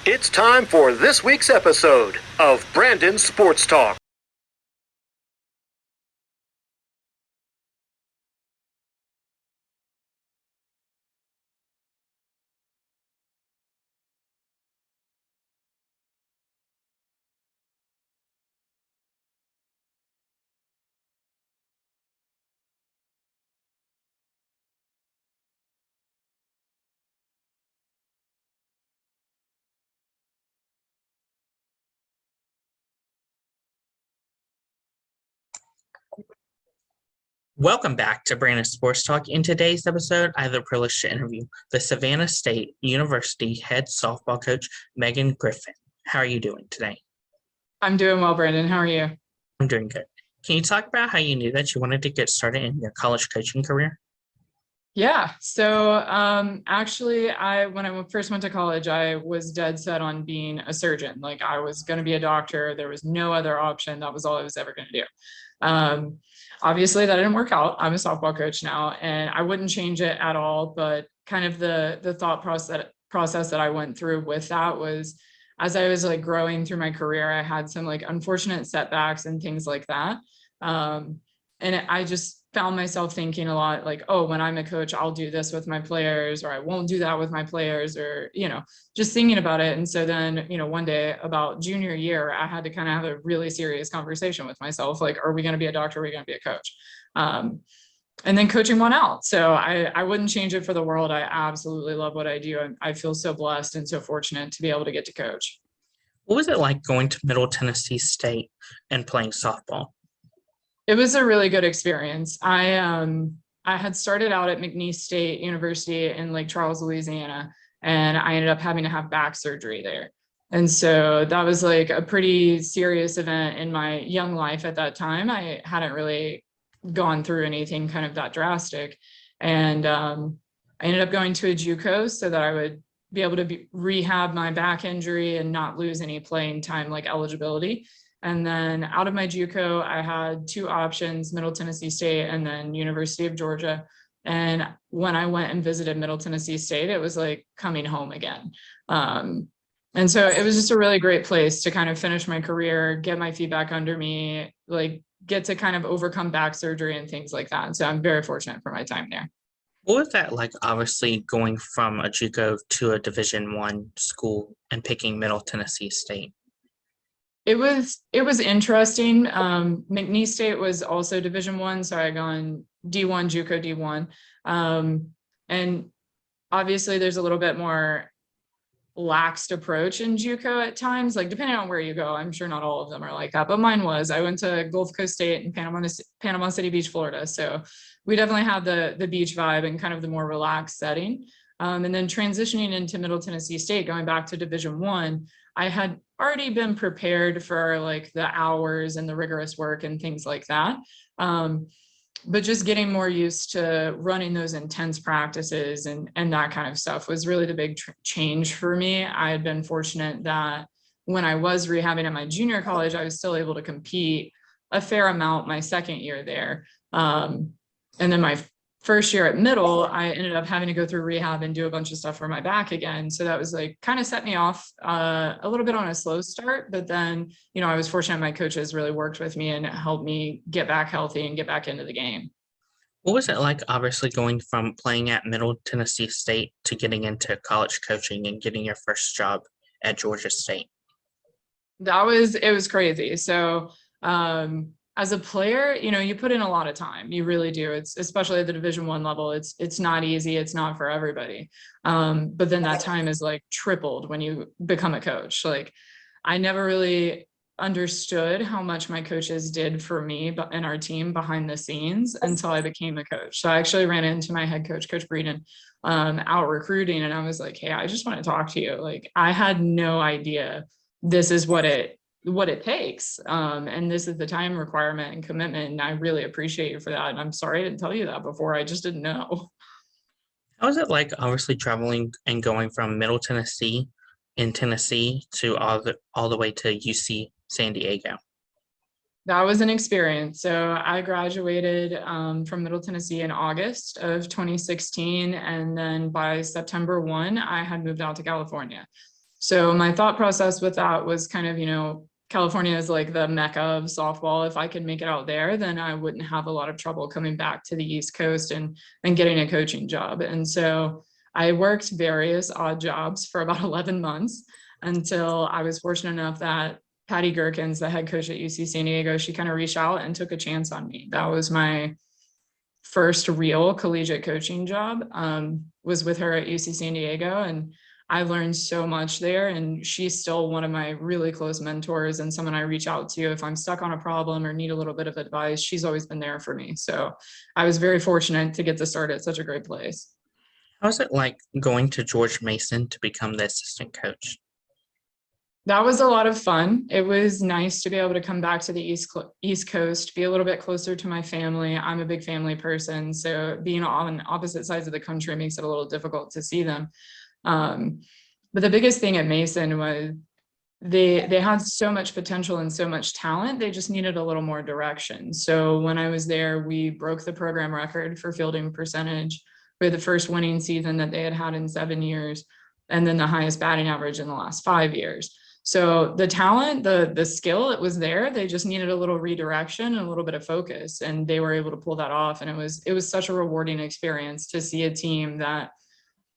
It's time for this week's episode of Brandon Sports Talk. Welcome back to Brandon Sports Talk. In today's episode, I have the privilege to interview the Savannah State University head softball coach, Megan Griffith. How are you doing today? I'm doing well, Brandon. How are you? I'm doing good. Can you talk about how you knew that you wanted to get started in your college coaching career? Yeah. So actually, when I first went to college, I was dead set on being a surgeon. Like I was going to be a doctor. There was no other option. That was all I was ever going to do. Obviously, that didn't work out. I'm a softball coach now, and I wouldn't change it at all. But kind of the thought process that I went through with that was, as I was like growing through my career, I had some like unfortunate setbacks and things like that. I just found myself thinking a lot like, oh, when I'm a coach, I'll do this with my players, or I won't do that with my players, or, just thinking about it. And so then, one day about junior year, I had to kind of have a really serious conversation with myself. Like, are we going to be a doctor? Are we going to be a coach? And then coaching won out. So I wouldn't change it for the world. I absolutely love what I do. I feel so blessed and so fortunate to be able to get to coach. What was it like going to Middle Tennessee State and playing softball? It was a really good experience. I had started out at McNeese State University in Lake Charles, Louisiana, and I ended up having to have back surgery there. And so that was like a pretty serious event in my young life at that time. I hadn't really gone through anything kind of that drastic. And I ended up going to a JUCO so that I would be able to rehab my back injury and not lose any playing time, like eligibility. And then out of my JUCO, I had two options, Middle Tennessee State and then University of Georgia. And when I went and visited Middle Tennessee State, it was like coming home again. And so it was just a really great place to kind of finish my career, get my feet back under me, like get to kind of overcome back surgery and things like that. And so I'm very fortunate for my time there. What was that like, obviously, going from a JUCO to a Division I school and picking Middle Tennessee State? It was interesting. McNeese State was also Division I, so I gone D1, JUCO D1. And obviously there's a little bit more laxed approach in JUCO at times, like depending on where you go. I'm sure not all of them are like that, but mine was. I went to Gulf Coast State in Panama City Beach, Florida. So we definitely have the beach vibe and kind of the more relaxed setting. And then transitioning into Middle Tennessee State, going back to Division I had already been prepared for like the hours and the rigorous work and things like that. But just getting more used to running those intense practices and that kind of stuff was really the big change for me. I had been fortunate that when I was rehabbing at my junior college, I was still able to compete a fair amount my second year there. And then my first year at middle, I ended up having to go through rehab and do a bunch of stuff for my back again. So that was like kind of set me off a little bit on a slow start. But then, I was fortunate my coaches really worked with me and helped me get back healthy and get back into the game. What was it like, obviously, going from playing at Middle Tennessee State to getting into college coaching and getting your first job at Georgia State? It was crazy. So, as a player, you put in a lot of time. You really do. It's especially at the Division I level. It's not easy. It's not for everybody. But then that time is like tripled when you become a coach. Like I never really understood how much my coaches did for me and our team behind the scenes until I became a coach. So I actually ran into my head coach, Coach Breeden, out recruiting, and I was like, "Hey, I just want to talk to you." Like I had no idea this is what it takes. And this is the time requirement and commitment. And I really appreciate you for that. And I'm sorry I didn't tell you that before. I just didn't know. How was it like, obviously, traveling and going from Middle Tennessee in Tennessee to all the way to UC San Diego? That was an experience. So I graduated from Middle Tennessee in August of 2016. And then by September 1, I had moved out to California. So my thought process with that was kind of, you know, California is like the mecca of softball. If I could make it out there, then I wouldn't have a lot of trouble coming back to the East Coast and getting a coaching job. And so I worked various odd jobs for about 11 months until I was fortunate enough that Patty Gherkins, the head coach at UC San Diego, she kind of reached out and took a chance on me. That was my first real collegiate coaching job, was with her at UC San Diego. And I learned so much there, and she's still one of my really close mentors and someone I reach out to if I'm stuck on a problem or need a little bit of advice. She's always been there for me. So I was very fortunate to get to start at such a great place. How was it like going to George Mason to become the assistant coach? That was a lot of fun. It was nice to be able to come back to the East Coast, be a little bit closer to my family. I'm a big family person, so being on opposite sides of the country makes it a little difficult to see them. But the biggest thing at Mason was they had so much potential and so much talent. They just needed a little more direction. So when I was there, we broke the program record for fielding percentage. We had the first winning season that they had had in 7 years, and then the highest batting average in the last 5 years. So the talent, the skill, it was there. They just needed a little redirection and a little bit of focus, and they were able to pull that off. And it was such a rewarding experience to see a team that,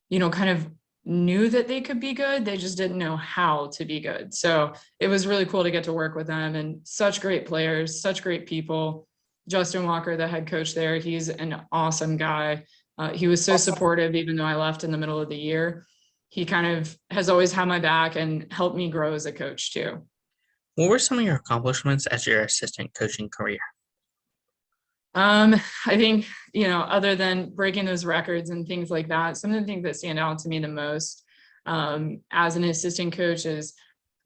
you know, kind of knew that they could be good. They just didn't know how to be good. So it was really cool to get to work with them, and such great players, such great people. Justin Walker, the head coach there, he's an awesome guy. He was so supportive, even though I left in the middle of the year. He kind of has always had my back and helped me grow as a coach too. What were some of your accomplishments as your assistant coaching career? I think, you know, other than breaking those records and things like that, some of the things that stand out to me the most as an assistant coach is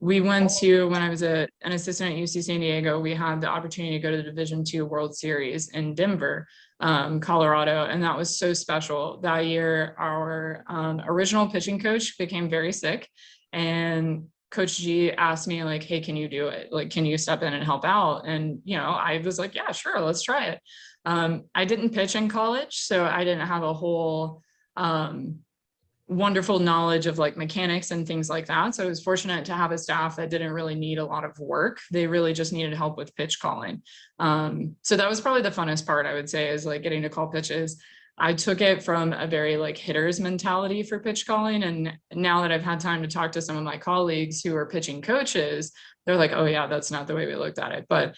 we went to, when I was an assistant at UC San Diego, we had the opportunity to go to the Division II World Series in Denver, Colorado. And that was so special. That year, our original pitching coach became very sick, and Coach G asked me, like, hey, can you do it? Like, can you step in and help out? And, you know, I was like, yeah, sure, let's try it. I didn't pitch in college, so I didn't have a whole wonderful knowledge of like mechanics and things like that. So I was fortunate to have a staff that didn't really need a lot of work. They really just needed help with pitch calling. So that was probably the funnest part, I would say, is like getting to call pitches. I took it from a very like hitter's mentality for pitch calling. And now that I've had time to talk to some of my colleagues who are pitching coaches, they're like, oh yeah, that's not the way we looked at it. But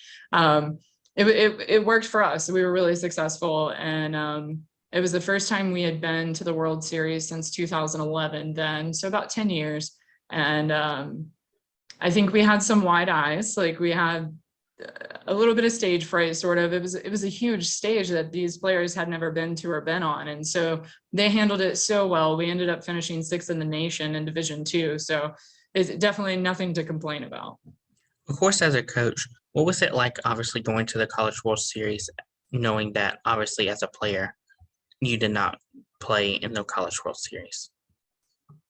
it worked for us. We were really successful. And it was the first time we had been to the World Series since 2011 then, so about 10 years. And I think we had some wide eyes, like we had a little bit of stage fright, sort of. It was a huge stage that these players had never been to or been on. And so they handled it so well. We ended up finishing 6th in the nation in Division II. So it's definitely nothing to complain about. Of course, as a coach, what was it like obviously going to the College World Series, knowing that obviously as a player, you did not play in the College World Series?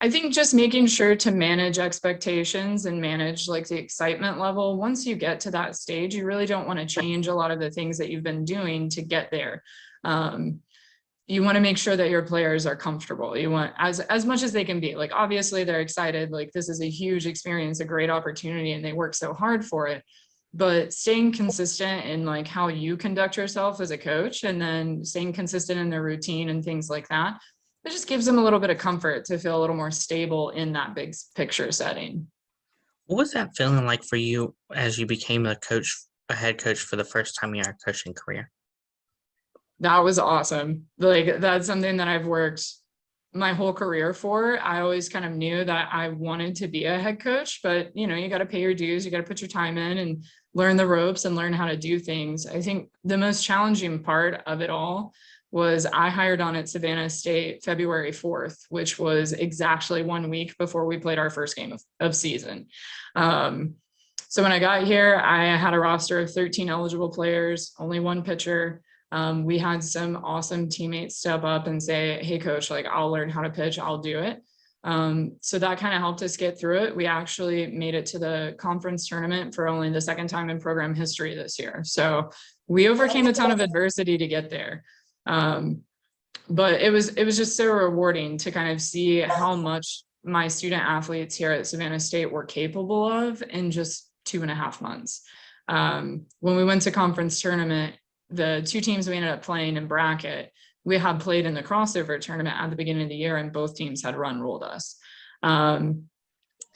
I think just making sure to manage expectations and manage like the excitement level. Once you get to that stage, you really don't want to change a lot of the things that you've been doing to get there. You want to make sure that your players are comfortable. You want as much as they can be. Like, obviously they're excited, like this is a huge experience, a great opportunity, and they work so hard for it. But staying consistent in like how you conduct yourself as a coach, and then staying consistent in their routine and things like that, it just gives them a little bit of comfort to feel a little more stable in that big picture setting. What was that feeling like for you as you became a head coach for the first time in your coaching career? That was awesome. Like, that's something that I've worked my whole career for. I always kind of knew that I wanted to be a head coach, but you know, you got to pay your dues, you got to put your time in and learn the ropes and learn how to do things. I think the most challenging part of it all was I hired on at Savannah State February 4th, which was exactly 1 week before we played our first game of season. So when I got here, I had a roster of 13 eligible players, only one pitcher. We had some awesome teammates step up and say, hey coach, like I'll learn how to pitch, I'll do it. So that kind of helped us get through it. We actually made it to the conference tournament for only the second time in program history this year. So we overcame a ton of adversity to get there. But it was just so rewarding to kind of see how much my student athletes here at Savannah State were capable of in just 2.5 months. When we went to conference tournament, the two teams we ended up playing in bracket, we had played in the crossover tournament at the beginning of the year, and both teams had ruled us.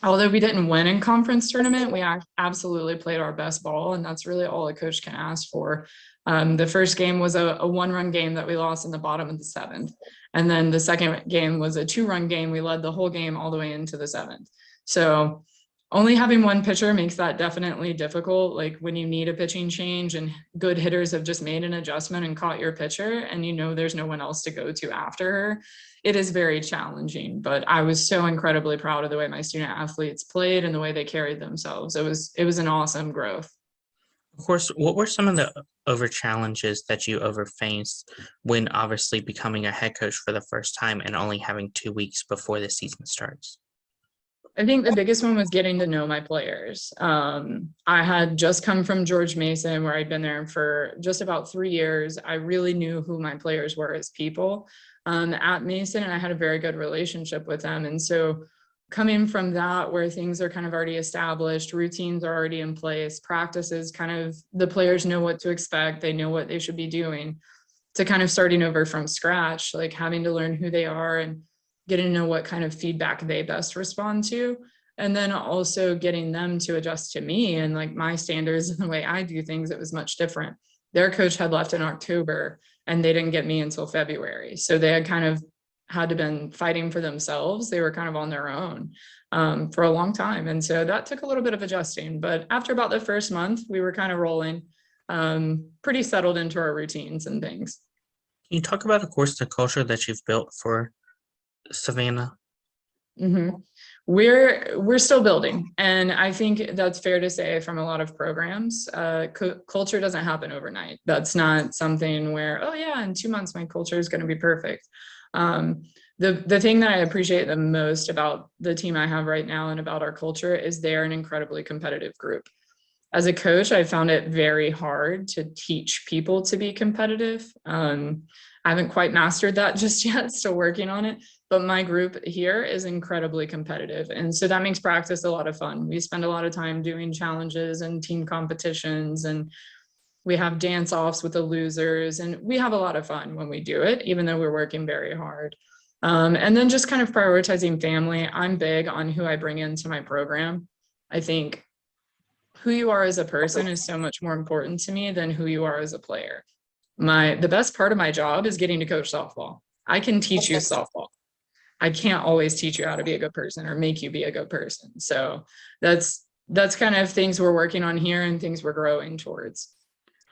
Although we didn't win in conference tournament, we absolutely played our best ball, and that's really all a coach can ask for. The first game was a 1-run game that we lost in the bottom of the 7th. And then the second game was a 2-run game. We led the whole game all the way into the 7th. So only having one pitcher makes that definitely difficult. Like when you need a pitching change and good hitters have just made an adjustment and caught your pitcher, and you know there's no one else to go to after her, it is very challenging. But I was so incredibly proud of the way my student athletes played and the way they carried themselves. It was an awesome growth. Of course, what were some of the over challenges that you overfaced when obviously becoming a head coach for the first time and only having 2 weeks before the season starts? I think the biggest one was getting to know my players. I had just come from George Mason, where I'd been there for just about 3 years. I really knew who my players were as people at Mason, and I had a very good relationship with them. And so coming from that, where things are kind of already established, routines are already in place, practices kind of, the players know what to expect, they know what they should be doing, to kind of starting over from scratch, like having to learn who they are and getting to know what kind of feedback they best respond to. And then also getting them to adjust to me and like my standards and the way I do things, it was much different. Their coach had left in October and they didn't get me until February. So they had kind of had to been fighting for themselves. They were kind of on their own for a long time. And so that took a little bit of adjusting. But after about the first month, we were kind of rolling, pretty settled into our routines and things. Can you talk about, of course, the culture that you've built for Savannah? Mm-hmm. We're still building, and I think that's fair to say from a lot of programs. Culture doesn't happen overnight. That's not something where, oh yeah, in 2 months my culture is going to be perfect. The thing that I appreciate the most about the team I have right now and about our culture is they're an incredibly competitive group. As a coach, I found it very hard to teach people to be competitive. I haven't quite mastered that just yet, still working on it. But my group here is incredibly competitive. And so that makes practice a lot of fun. We spend a lot of time doing challenges and team competitions, and we have dance offs with the losers, and we have a lot of fun when we do it, even though we're working very hard. And then just kind of prioritizing family. I'm big on who I bring into my program. I think who you are as a person is so much more important to me than who you are as a player. The best part of my job is getting to coach softball. I can teach you softball. I can't always teach you how to be a good person or make you be a good person. So that's kind of things we're working on here and things we're growing towards.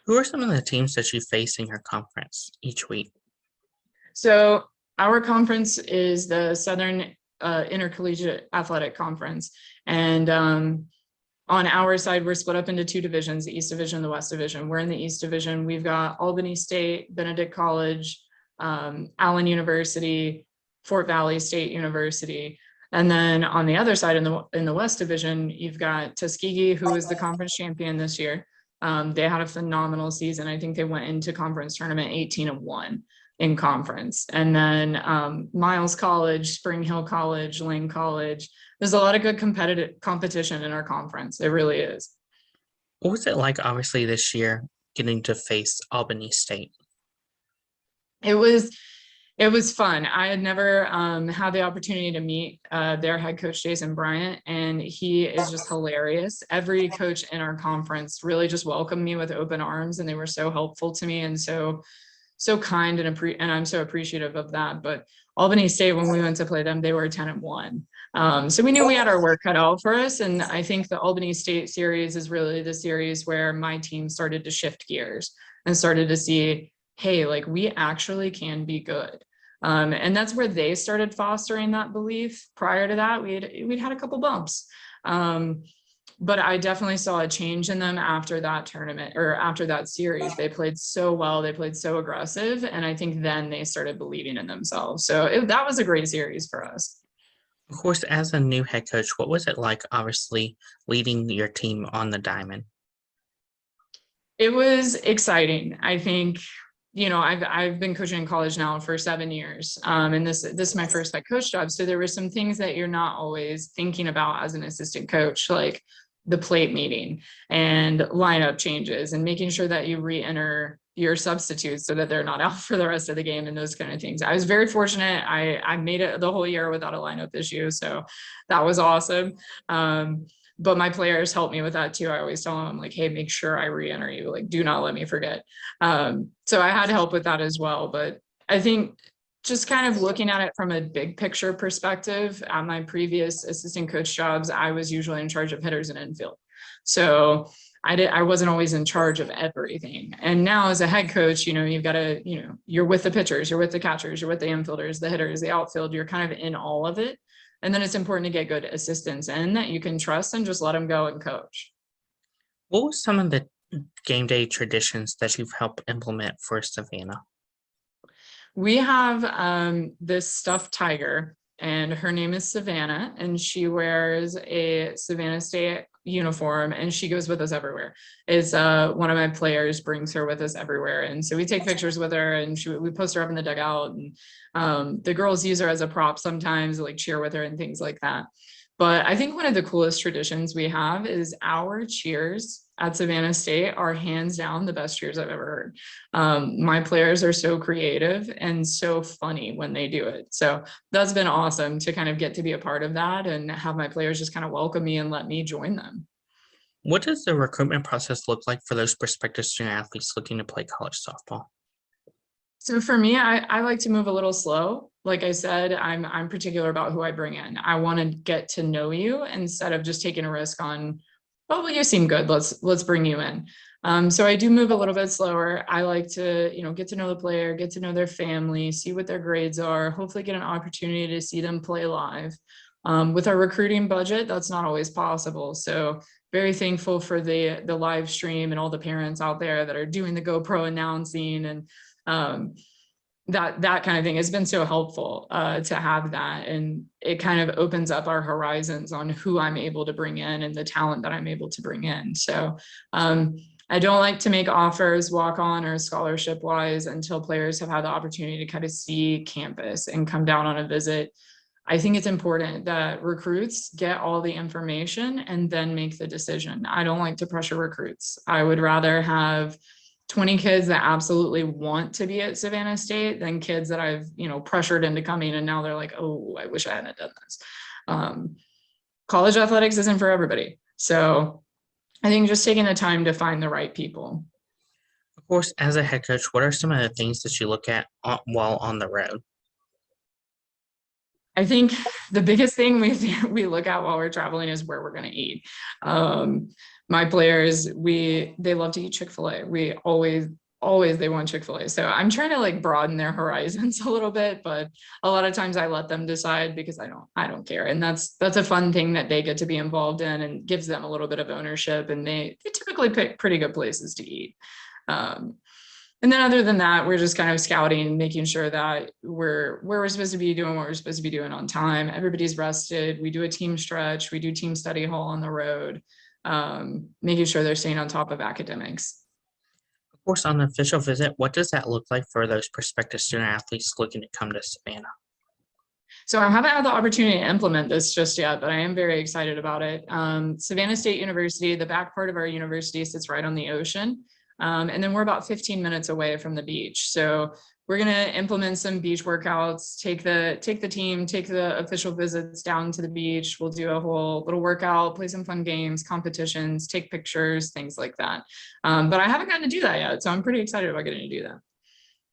Who are some of the teams that you face in your conference each week? So our conference is the Southern Intercollegiate Athletic Conference. And on our side, we're split up into 2 divisions, the East Division and the West Division. We're in the East Division. We've got Albany State, Benedict College, Allen University, Fort Valley State University. And then on the other side in the West Division, you've got Tuskegee, who is the conference champion this year. They had a phenomenal season. I think they went into conference tournament 18-1 in conference. And then Miles College, Spring Hill College, Lane College. There's a lot of good competition in our conference. It really is. What was it like, obviously, this year getting to face Albany State? It was fun. I had never had the opportunity to meet their head coach, Jason Bryant, and he is just hilarious. Every coach in our conference really just welcomed me with open arms, and they were so helpful to me and so kind, and I'm so appreciative of that. But Albany State, when we went to play them, they were 10-1. So we knew we had our work cut out for us. And I think the Albany State series is really the series where my team started to shift gears and started to see, hey, like we actually can be good. And that's where they started fostering that belief. Prior to that, we'd had a couple bumps. But I definitely saw a change in them after that tournament or after that series. They played so well, they played so aggressive. And I think then they started believing in themselves. So that was a great series for us. Of course, as a new head coach, what was it like, obviously, leading your team on the diamond? It was exciting. I think I've been coaching in college now for 7 years. And this is my first head coach job. So there were some things that you're not always thinking about as an assistant coach, like the plate meeting and lineup changes and making sure that you re-enter your substitutes so that they're not out for the rest of the game and those kind of things. I was very fortunate. I made it the whole year without a lineup issue. So that was awesome. But my players help me with that too. I always tell them, I'm like, hey, make sure I re-enter you. Like, do not let me forget. So I had help with that as well. But I think just kind of looking at it from a big picture perspective, at my previous assistant coach jobs, I was usually in charge of hitters and infield. So I wasn't always in charge of everything. And now as a head coach, you've got to, you're with the pitchers, you're with the catchers, you're with the infielders, the hitters, the outfield, you're kind of in all of it. And then it's important to get good assistants in that you can trust and just let them go and coach. What were some of the game day traditions that you've helped implement for Savannah? We have this stuffed tiger, and her name is Savannah, and she wears a Savannah State uniform, and she goes with us everywhere. It's one of my players brings her with us everywhere, and so we take pictures with her, and we post her up in the dugout, and the girls use her as a prop sometimes, like cheer with her and things like that. But I think one of the coolest traditions we have is our cheers at Savannah State are hands down the best cheers I've ever heard. My players are so creative and so funny when they do it. So that's been awesome to kind of get to be a part of that and have my players just kind of welcome me and let me join them. What does the recruitment process look like for those prospective student athletes looking to play college softball? So for me, I like to move a little slow. Like I said, I'm particular about who I bring in. I want to get to know you instead of just taking a risk on, oh, well, you seem good. Let's bring you in. So I do move a little bit slower. I like to, get to know the player, get to know their family, see what their grades are, hopefully get an opportunity to see them play live. With our recruiting budget, that's not always possible. So very thankful for the live stream and all the parents out there that are doing the GoPro announcing and that kind of thing has been so helpful to have that. And it kind of opens up our horizons on who I'm able to bring in and the talent that I'm able to bring in. So I don't like to make offers walk on or scholarship wise until players have had the opportunity to kind of see campus and come down on a visit. I think it's important that recruits get all the information and then make the decision. I don't like to pressure recruits. I would rather have 20 kids that absolutely want to be at Savannah State than kids that I've, pressured into coming and now they're like, oh, I wish I hadn't done this. College athletics isn't for everybody. So I think just taking the time to find the right people. Of course, as a head coach, what are some of the things that you look at while on the road? I think the biggest thing we look at while we're traveling is where we're going to eat. My players, they love to eat Chick-fil-A. We always they want Chick-fil-A. So I'm trying to broaden their horizons a little bit, but a lot of times I let them decide because I don't care. And that's a fun thing that they get to be involved in and gives them a little bit of ownership. And they typically pick pretty good places to eat. And then other than that, we're just kind of scouting, making sure that we're supposed to be doing what we're supposed to be doing on time. Everybody's rested. We do a team stretch. We do team study hall on the road, making sure they're staying on top of academics. Of course, on the official visit, what does that look like for those prospective student athletes looking to come to Savannah? So I haven't had the opportunity to implement this just yet, but I am very excited about it. Savannah State University, the back part of our university sits right on the ocean. And then we're about 15 minutes away from the beach. So we're going to implement some beach workouts, take the team, take the official visits down to the beach. We'll do a whole little workout, play some fun games, competitions, take pictures, things like that. But I haven't gotten to do that yet. So I'm pretty excited about getting to do that.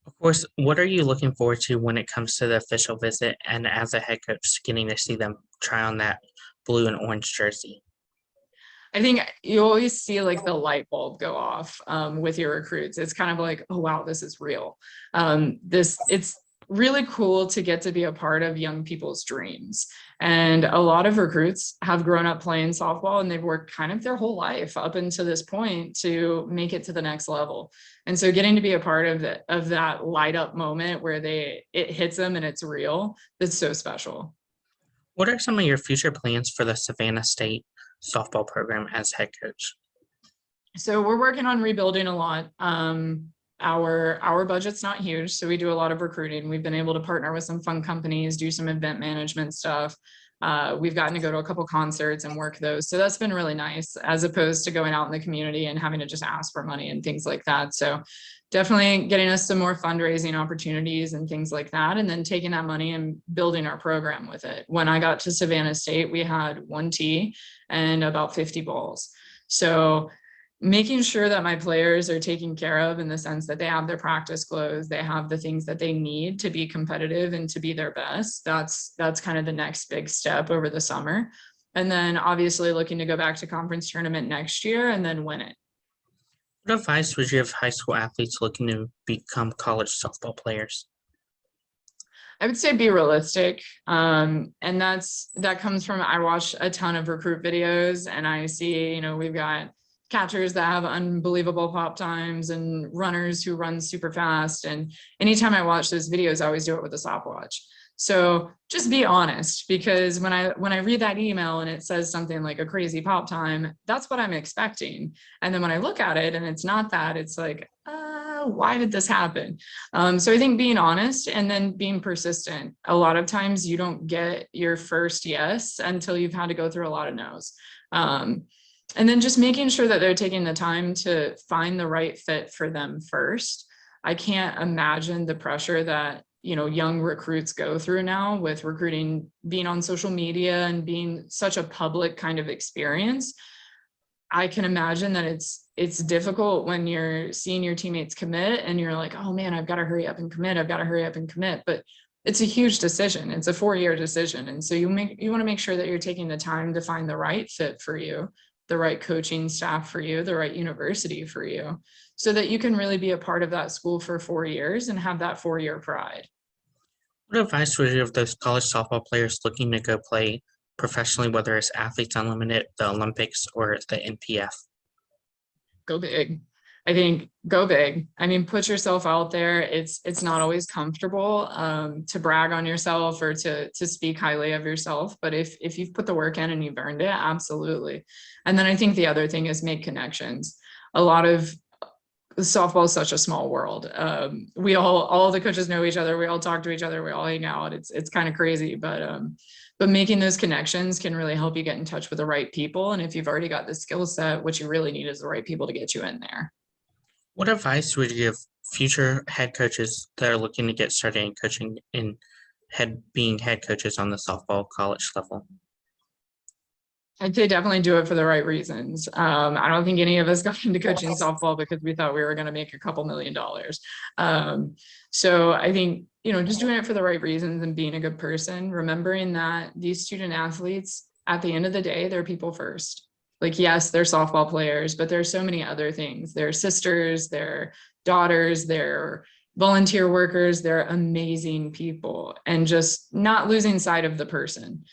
Of course, what are you looking forward to when it comes to the official visit and as a head coach, getting to see them try on that blue and orange jersey? I think you always see the light bulb go off with your recruits. It's kind of like, oh, wow, this is real. It's really cool to get to be a part of young people's dreams. And a lot of recruits have grown up playing softball and they've worked kind of their whole life up until this point to make it to the next level. And so getting to be a part of that light up moment where it hits them and it's real, it's so special. What are some of your future plans for the Savannah State softball program as head coach? So we're working on rebuilding a lot. our budget's not huge, so we do a lot of recruiting. We've been able to partner with some fun companies, do some event management stuff. We've gotten to go to a couple concerts and work those. So that's been really nice, as opposed to going out in the community and having to just ask for money and things like that. So definitely getting us some more fundraising opportunities and things like that, and then taking that money and building our program with it. When I got to Savannah State, we had 1 tee and about 50 balls. So making sure that my players are taken care of in the sense that they have their practice clothes, they have the things that they need to be competitive and to be their best. That's kind of the next big step over the summer. And then obviously looking to go back to conference tournament next year and then win it. What advice would you have high school athletes looking to become college softball players? I would say be realistic. And that comes from, I watch a ton of recruit videos and I see, we've got catchers that have unbelievable pop times and runners who run super fast. And anytime I watch those videos, I always do it with a stopwatch. So just be honest, because when I read that email and it says something like a crazy pop time, that's what I'm expecting. And then when I look at it and it's not that, it's like, why did this happen? So I think being honest and then being persistent. A lot of times you don't get your first yes until you've had to go through a lot of no's. And then just making sure that they're taking the time to find the right fit for them first. I can't imagine the pressure that, young recruits go through now with recruiting, being on social media and being such a public kind of experience. I can imagine that it's difficult when you're seeing your teammates commit and you're like, oh man, I've got to hurry up and commit. I've got to hurry up and commit. But it's a huge decision. It's a 4-year decision. And so you want to make sure that you're taking the time to find the right fit for you, the right coaching staff for you, the right university for you, so that you can really be a part of that school for 4 years and have that 4-year pride. What advice would you give those college softball players looking to go play professionally, whether it's Athletes Unlimited, the Olympics, or the NPF? Go big. I think go big. I mean, put yourself out there. It's not always comfortable to brag on yourself or to speak highly of yourself. But if you've put the work in and you've earned it, absolutely. And then I think the other thing is make connections. A lot of softball is such a small world. We all the coaches know each other. We all talk to each other. We all hang out. It's kind of crazy, but making those connections can really help you get in touch with the right people. And if you've already got the skill set, what you really need is the right people to get you in there. What advice would you give future head coaches that are looking to get started in coaching and being head coaches on the softball college level? I'd say definitely do it for the right reasons. I don't think any of us got into coaching softball because we thought we were going to make a couple $1 million. So I think, just doing it for the right reasons and being a good person, remembering that these student athletes, at the end of the day, they're people first. Like, yes, they're softball players, but there's so many other things. They're sisters, they're daughters, they're volunteer workers, they're amazing people, and just not losing sight of the person.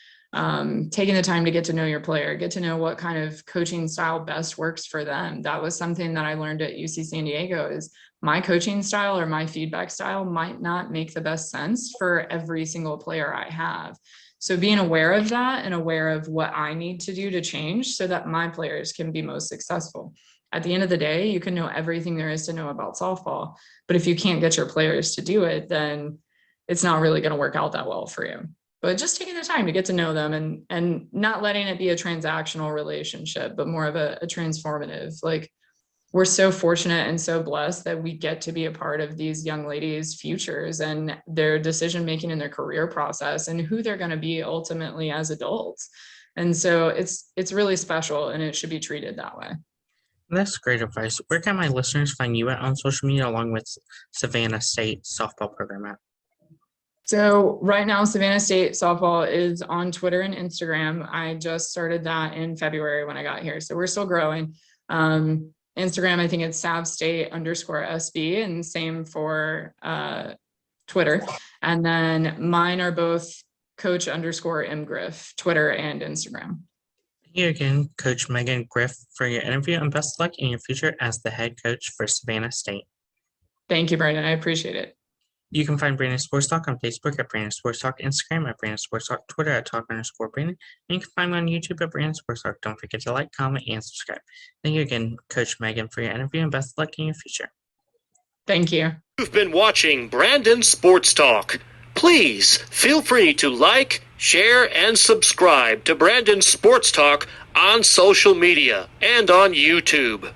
Taking the time to get to know your player, get to know what kind of coaching style best works for them. That was something that I learned at UC San Diego, is my coaching style or my feedback style might not make the best sense for every single player I have. So being aware of that and aware of what I need to do to change so that my players can be most successful. At the end of the day, you can know everything there is to know about softball, but if you can't get your players to do it, then it's not really going to work out that well for you. But just taking the time to get to know them and not letting it be a transactional relationship, but more of a transformative. Like, we're so fortunate and so blessed that we get to be a part of these young ladies' futures and their decision-making in their career process and who they're going to be ultimately as adults. And so it's really special, and it should be treated that way. That's great advice. Where can my listeners find you at on social media, along with Savannah State softball program at? So right now, Savannah State softball is on Twitter and Instagram. I just started that in February when I got here. So we're still growing. Instagram, I think it's savstate_SB, and same for Twitter. And then mine are both Coach_MGriff, Twitter and Instagram. Thank you again, Coach Megan Griffith, for your interview, and best of luck in your future as the head coach for Savannah State. Thank you, Brandon. I appreciate it. You can find Brandon Sports Talk on Facebook at Brandon Sports Talk, Instagram at Brandon Sports Talk, Twitter at Talk_Brandon, and you can find me on YouTube at Brandon Sports Talk. Don't forget to like, comment, and subscribe. Thank you again, Coach Megan, for your interview, and best of luck in your future. Thank you. You've been watching Brandon Sports Talk. Please feel free to like, share, and subscribe to Brandon Sports Talk on social media and on YouTube.